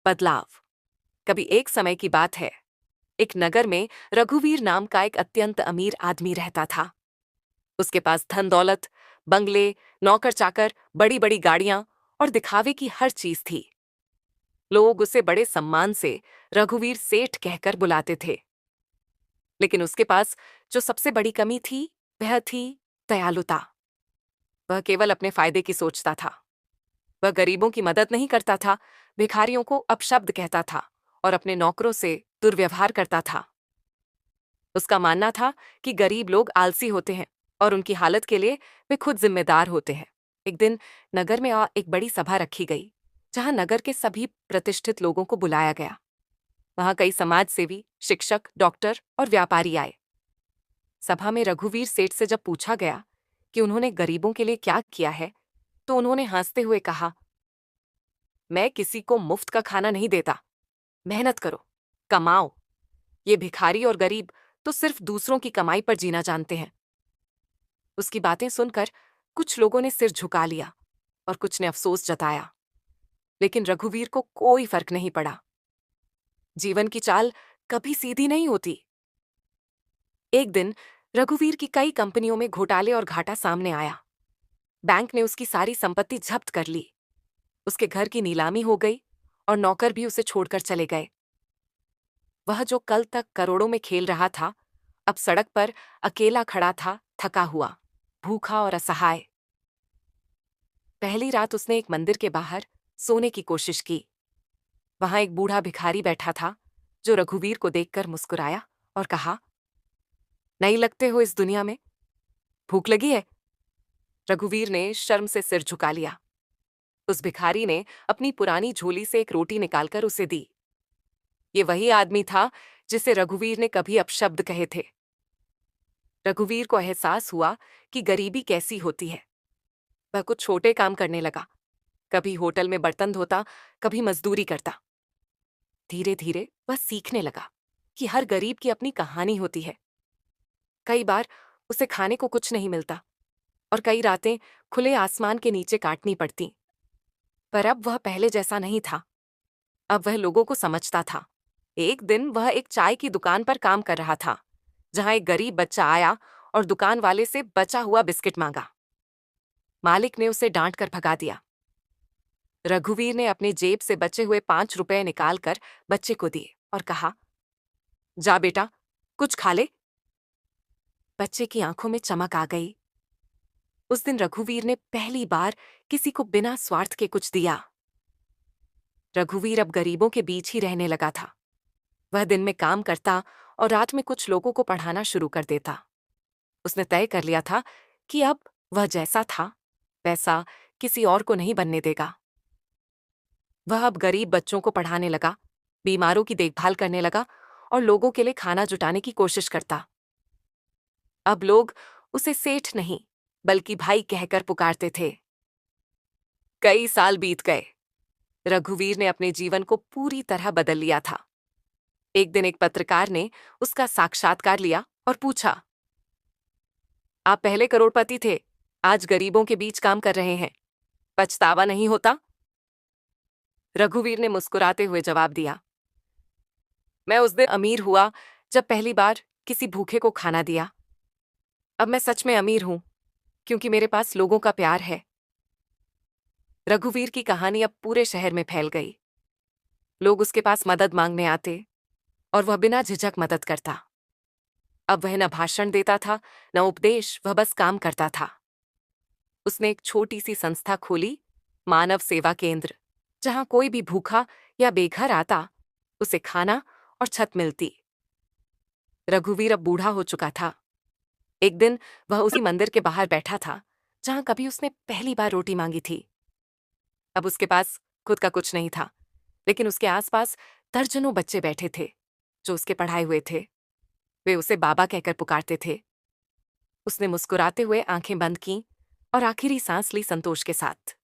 बदलाव। कभी एक समय की बात है, एक नगर में रघुवीर नाम का एक अत्यंत अमीर आदमी रहता था। उसके पास धन दौलत, बंगले, नौकर चाकर, बड़ी बड़ी गाड़ियां और दिखावे की हर चीज थी। लोग उसे बड़े सम्मान से रघुवीर सेठ कहकर बुलाते थे। लेकिन उसके पास जो सबसे बड़ी कमी थी वह थी दयालुता। वह केवल अपने फायदे की सोचता था। वह गरीबों की मदद नहीं करता था, भिखारियों को अपशब्द कहता था और अपने नौकरों से दुर्व्यवहार करता था। उसका मानना था कि गरीब लोग आलसी होते हैं और उनकी हालत के लिए वे खुद जिम्मेदार होते हैं। एक दिन नगर में एक बड़ी सभा रखी गई, जहां नगर के सभी प्रतिष्ठित लोगों को बुलाया गया। वहां कई समाज सेवी, शिक्षक, डॉक्टर और व्यापारी आए। सभा में रघुवीर सेठ से जब पूछा गया कि उन्होंने गरीबों के लिए क्या किया है, तो उन्होंने हंसते हुए कहा, मैं किसी को मुफ्त का खाना नहीं देता। मेहनत करो, कमाओ। ये भिखारी और गरीब तो सिर्फ दूसरों की कमाई पर जीना जानते हैं। उसकी बातें सुनकर कुछ लोगों ने सिर झुका लिया और कुछ ने अफसोस जताया, लेकिन रघुवीर को कोई फर्क नहीं पड़ा। जीवन की चाल कभी सीधी नहीं होती। एक दिन रघुवीर की कई कंपनियों में घोटाले और घाटा सामने आया। बैंक ने उसकी सारी संपत्ति जब्त कर ली। उसके घर की नीलामी हो गई और नौकर भी उसे छोड़कर चले गए। वह जो कल तक करोड़ों में खेल रहा था, अब सड़क पर अकेला खड़ा था, थका हुआ, भूखा और असहाय। पहली रात उसने एक मंदिर के बाहर सोने की कोशिश की। वहां एक बूढ़ा भिखारी बैठा था, जो रघुवीर को देखकर मुस्कुराया और कहा, नहीं लगते हो इस दुनिया में? भूख लगी है? रघुवीर ने शर्म से सिर झुका लिया। उस भिखारी ने अपनी पुरानी झोली से एक रोटी निकालकर उसे दी। ये वही आदमी था जिसे रघुवीर ने कभी अपशब्द कहे थे। रघुवीर को एहसास हुआ कि गरीबी कैसी होती है। वह कुछ छोटे काम करने लगा, कभी होटल में बर्तन धोता, कभी मजदूरी करता। धीरे धीरे वह सीखने लगा कि हर गरीब की अपनी कहानी होती है। कई बार उसे खाने को कुछ नहीं मिलता और कई रातें खुले आसमान के नीचे काटनी पड़ती। पर अब वह पहले जैसा नहीं था। अब वह लोगों को समझता था। एक दिन वह एक चाय की दुकान पर काम कर रहा था, जहां एक गरीब बच्चा आया और दुकान वाले से बचा हुआ बिस्किट मांगा। मालिक ने उसे डांट कर भगा दिया। रघुवीर ने अपने जेब से बचे हुए 5 रुपए निकालकर बच्चे को दिए और कहा, जा बेटा, कुछ खा ले। बच्चे की आंखों में चमक आ गई। उस दिन रघुवीर ने पहली बार किसी को बिना स्वार्थ के कुछ दिया। रघुवीर अब गरीबों के बीच ही रहने लगा था। वह दिन में काम करता और रात में कुछ लोगों को पढ़ाना शुरू कर देता। उसने तय कर लिया था कि अब वह जैसा था वैसा किसी और को नहीं बनने देगा। वह अब गरीब बच्चों को पढ़ाने लगा, बीमारों की देखभाल करने लगा और लोगों के लिए खाना जुटाने की कोशिश करता। अब लोग उसे सेठ नहीं बल्कि भाई कहकर पुकारते थे। कई साल बीत गए। रघुवीर ने अपने जीवन को पूरी तरह बदल लिया था। एक दिन एक पत्रकार ने उसका साक्षात्कार लिया और पूछा, आप पहले करोड़पति थे, आज गरीबों के बीच काम कर रहे हैं, पछतावा नहीं होता? रघुवीर ने मुस्कुराते हुए जवाब दिया, मैं उस दिन अमीर हुआ जब पहली बार किसी भूखे को खाना दिया। अब मैं सच में अमीर हूं क्योंकि मेरे पास लोगों का प्यार है। रघुवीर की कहानी अब पूरे शहर में फैल गई। लोग उसके पास मदद मांगने आते और वह बिना झिझक मदद करता। अब वह न भाषण देता था, न उपदेश, वह बस काम करता था। उसने एक छोटी सी संस्था खोली, मानव सेवा केंद्र, जहां कोई भी भूखा या बेघर आता, उसे खाना और छत मिलती। रघुवीर अब बूढ़ा हो चुका था। एक दिन वह उसी मंदिर के बाहर बैठा था जहां कभी उसने पहली बार रोटी मांगी थी। अब उसके पास खुद का कुछ नहीं था, लेकिन उसके आसपास दर्जनों बच्चे बैठे थे जो उसके पढ़ाए हुए थे। वे उसे बाबा कहकर पुकारते थे। उसने मुस्कुराते हुए आंखें बंद कीं और आखिरी सांस ली संतोष के साथ।